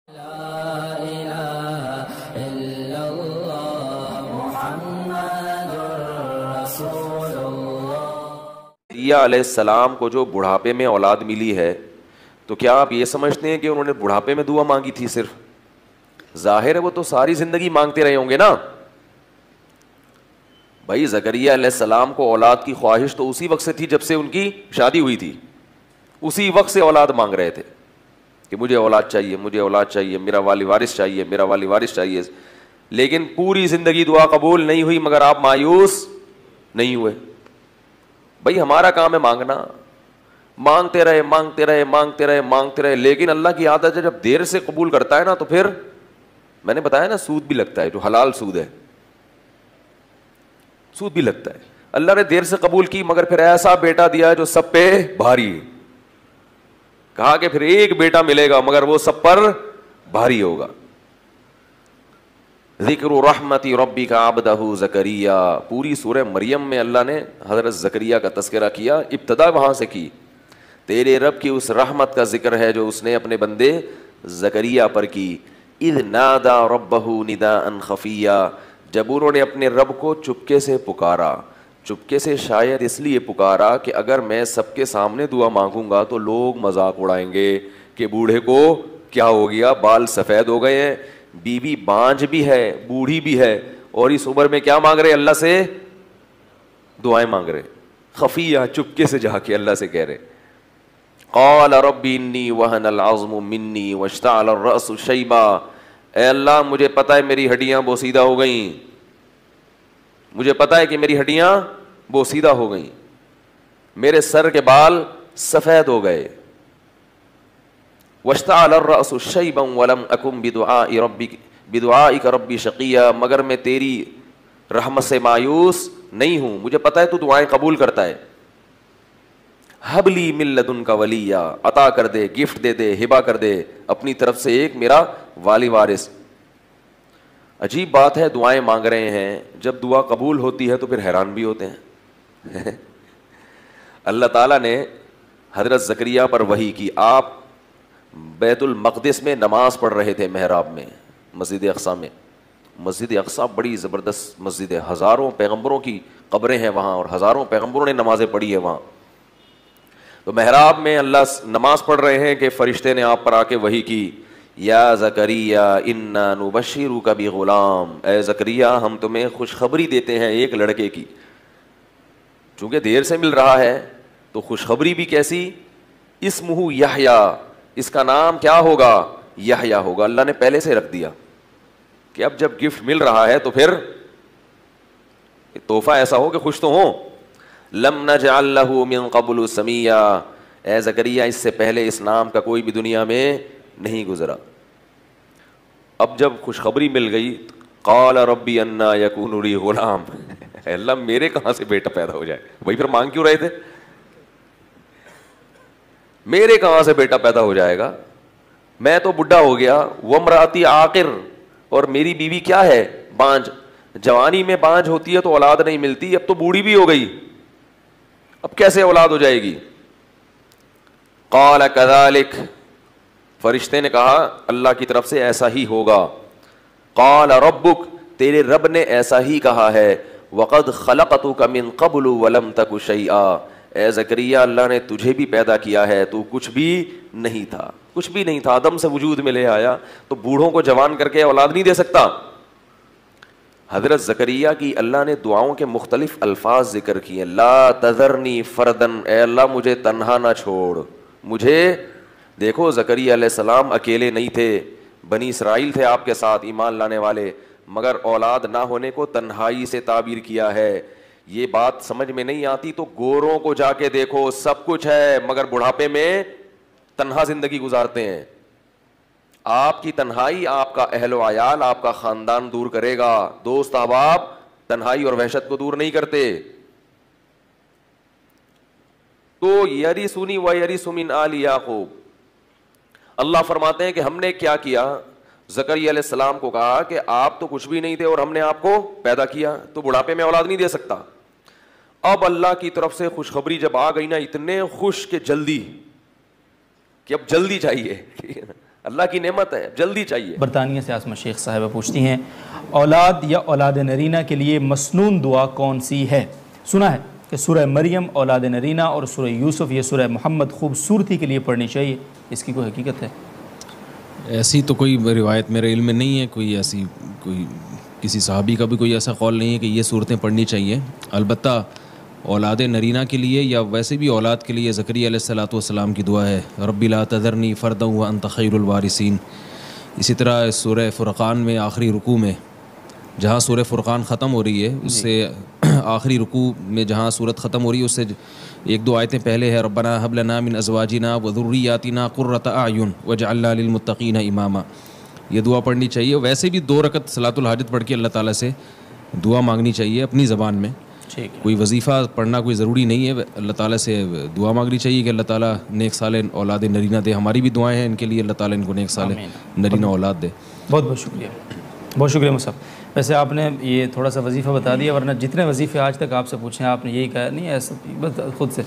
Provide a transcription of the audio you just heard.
لا الہ الا اللہ محمد رسول اللہ۔ زکریا علیہ السلام کو جو بڑھاپے میں اولاد ملی ہے تو کیا آپ یہ سمجھتے ہیں کہ انہوں نے بڑھاپے میں دعا مانگی تھی صرف؟ ظاہر ہے وہ تو ساری زندگی مانگتے رہے ہوں گے نا بھائی۔ زکریا علیہ السلام کو اولاد کی خواہش تو اسی وقت سے تھی جب سے ان کی شادی ہوئی تھی، اسی وقت سے اولاد مانگ رہے تھے کہ مجھے اولاد چاہیے، مجھے اولاد چاہیے، میرا والی وارث چاہیے، میرا والی وارث چاہیے، لیکن پوری زندگی دعا قبول نہیں ہوئی، مگر آپ مایوس نہیں ہوئے۔ بھائی ہمارا کام ہے مانگنا، مانگتے رہے مانگتے رہے مانگتے رہے مانگتے رہے، لیکن اللہ کی عادت ہے جب دیر سے قبول کرتا ہے نا تو پھر میں نے بتایا نا سود بھی لگتا ہے، جو حلال سود ہے سود بھی لگتا ہے۔ اللہ نے دیر سے قبول کی مگر پھر ایسا بیٹا دیا جو سب پہ بھاری ہے، کہا کہ پھر ایک بیٹا ملے گا مگر وہ سب پر بھاری ہوگا۔ ذکر رحمت ربک عبدہ زکریا، پوری سورہ مریم میں اللہ نے حضرت زکریا کا تذکرہ کیا، ابتدا وہاں سے کی۔ تیرے رب کی اس رحمت کا ذکر ہے جو اس نے اپنے بندے زکریا پر کی۔ اذ نادى ربہ نداء خفیا، جب انہوں نے اپنے رب کو چپکے سے پکارا، چپکے سے شاید اس لیے پکارا کہ اگر میں سب کے سامنے دعا مانگوں گا تو لوگ مذاق اڑائیں گے کہ بوڑھے کو کیا ہو گیا، بال سفید ہو گئے ہیں، بیوی بانجھ بھی ہے، بوڑھی بھی ہے، اور اس عمر میں کیا مانگ رہے؟ اللہ سے دعائیں مانگ رہے، خفیہ، چپکے سے جا کے اللہ سے کہہ رہے۔ قال رب انی وہن العظم منی واشتعل الرأس شیبا، اے اللہ مجھے پتہ ہے میری ہڈیاں بوسیدہ ہو گئیں، مجھے پتہ ہے کہ میری ہڈیاں بوسیدہ ہو گئیں، میرے سر کے بال سفید ہو گئے۔ واشتعل الرأس شیبا ولم اکن بدعائک ربی شقیا، مگر میں تیری رحمت سے مایوس نہیں ہوں، مجھے پتہ ہے تو دعائیں قبول کرتا ہے۔ ہب لی من لدنک ولیا، عطا کر دے، گفٹ دے دے، ہبہ کر دے اپنی طرف سے ایک میرا والی وارث۔ عجیب بات ہے، دعائیں مانگ رہے ہیں، جب دعا قبول ہوتی ہے تو پھر حیران بھی ہوتے ہیں۔ اللہ تعالیٰ نے حضرت زکریا پر وحی کی، آپ بیت المقدس میں نماز پڑھ رہے تھے، محراب میں، مسجد اقصیٰ میں۔ مسجد اقصیٰ بڑی زبردست مسجد ہے، ہزاروں پیغمبروں کی قبریں ہیں وہاں اور ہزاروں پیغمبروں نے نمازیں پڑھی ہیں وہاں۔ تو محراب میں اللہ نماز پڑھ رہے ہیں کہ فرشتے نے آپ پر آ کے وحی کی، یا زکریا انا نبشرک بغلام، اے زکریا ہم تمہیں خوشخبری دیتے ہیں ایک لڑکے کی۔ چونکہ دیر سے مل رہا ہے تو خوشخبری بھی کیسی؟ اسمہ یحییٰ، اس کا نام کیا ہوگا؟ یحییٰ ہوگا۔ اللہ نے پہلے سے رکھ دیا کہ اب جب گفٹ مل رہا ہے تو پھر تحفہ ایسا ہو کہ خوش تو ہوں۔ لم نجعل له من قبل سمیا، اے زکریا اس سے پہلے اس نام کا کوئی بھی دنیا میں نہیں گزرا۔ اب جب خوشخبری مل گئی، قال ربی انا یکون لی غلام، اے اللہ میرے کہاں سے بیٹا پیدا ہو جائے؟ وہی پھر مانگ کیوں رہے تھے؟ میرے کہاں سے بیٹا پیدا ہو جائے گا؟ میں تو بڈھا ہو گیا، وامرأتی عاقر، اور میری بیوی کیا ہے؟ بانجھ۔ جوانی میں بانجھ ہوتی ہے تو اولاد نہیں ملتی، اب تو بوڑھی بھی ہو گئی، اب کیسے اولاد ہو جائے گی؟ قال کذالک، فرشتے نے کہا اللہ کی طرف سے ایسا ہی ہوگا۔ قال ربک، تیرے رب نے ایسا ہی کہا ہے۔ وقد خلقتک من قبل ولم تک شیئا، اے زکریا اللہ نے تجھے بھی پیدا کیا ہے، تو کچھ بھی نہیں تھا، کچھ بھی نہیں تھا، آدم سے وجود میں لے آیا، تو بوڑھوں کو جوان کر کے اولاد نہیں دے سکتا؟ حضرت زکریا کی اللہ نے دعاؤں کے مختلف الفاظ ذکر کیے، لا تذرنی فردن، اے اللہ مجھے تنہا نہ چھوڑ مجھے۔ دیکھو زکریا علیہ السلام اکیلے نہیں تھے، بنی اسرائیل تھے آپ کے ساتھ ایمان لانے والے، مگر اولاد نہ ہونے کو تنہائی سے تعبیر کیا ہے۔ یہ بات سمجھ میں نہیں آتی تو گوروں کو جا کے دیکھو، سب کچھ ہے مگر بڑھاپے میں تنہا زندگی گزارتے ہیں۔ آپ کی تنہائی آپ کا اہل و عیال، آپ کا خاندان دور کرے گا، دوست احباب تنہائی اور وحشت کو دور نہیں کرتے۔ تو یرثنی ویرث من آل یعقوب، اللہ فرماتے ہیں کہ ہم نے کیا کیا؟ زکریا علیہ السلام کو کہا کہ آپ تو کچھ بھی نہیں تھے اور ہم نے آپ کو پیدا کیا، تو بڑھاپے میں اولاد نہیں دے سکتا۔ اب اللہ کی طرف سے خوشخبری جب آ گئی نا، اتنے خوش کہ جلدی، کہ اب جلدی چاہیے، اللہ کی نعمت ہے, جلدی چاہیے. برطانیہ سے آسمہ شیخ صاحبہ پوچھتی ہیں اولاد یا اولاد نرینہ کے لیے مسنون دعا کون سی ہے؟ سنا ہے کہ سورہ مریم اولاد نرینہ اور سورہ یوسف یا سورہ محمد خوبصورتی کے لیے پڑھنی چاہیے, اس کی کوئی حقیقت ہے؟ ایسی تو کوئی روایت میرے علم میں نہیں ہے, کوئی ایسی کوئی کسی صحابی کا بھی کوئی ایسا قول نہیں ہے کہ یہ صورتیں پڑھنی چاہیے. البتہ اولاد نرینہ کے لیے یا ویسے بھی اولاد کے لیے زکریا علیہ الصلوۃ والسلام کی دعا ہے, رب لا تذرنی فردا وانت خیر الوارثین. اسی طرح سورہ فرقان میں آخری رکوع میں جہاں سورہ فرقان ختم ہو رہی ہے, اس سے آخری رکوع میں جہاں صورت ختم ہو رہی ہے اس سے ایک دو آیتیں پہلے ہے, ربنا ھب لنا من ازواجنا وذریاتنا قرۃ اعین واجعلنا للمتقین اماما. یہ دعا پڑھنی چاہیے. ویسے بھی 2 رکعت صلاۃ الحاجت پڑھ کے اللہ تعالیٰ سے دعا مانگنی چاہیے اپنی زبان میں. کوئی وظیفہ پڑھنا کوئی ضروری نہیں ہے, اللہ تعالیٰ سے دعا مانگنی چاہیے کہ اللہ تعالیٰ نیک صالح اولاد نرینہ دے. ہماری بھی دعائیں ہیں ان کے لیے, اللہ تعالیٰ ان کو نیک صالح نرینہ اولاد دے. بہت بہت شکریہ, بہت شکریہ مصعب. ویسے آپ نے یہ تھوڑا سا وظیفہ بتا دیا, ورنہ جتنے وظیفے آج تک آپ سے پوچھے آپ نے یہی کہا نہیں, ایسا بس خود سے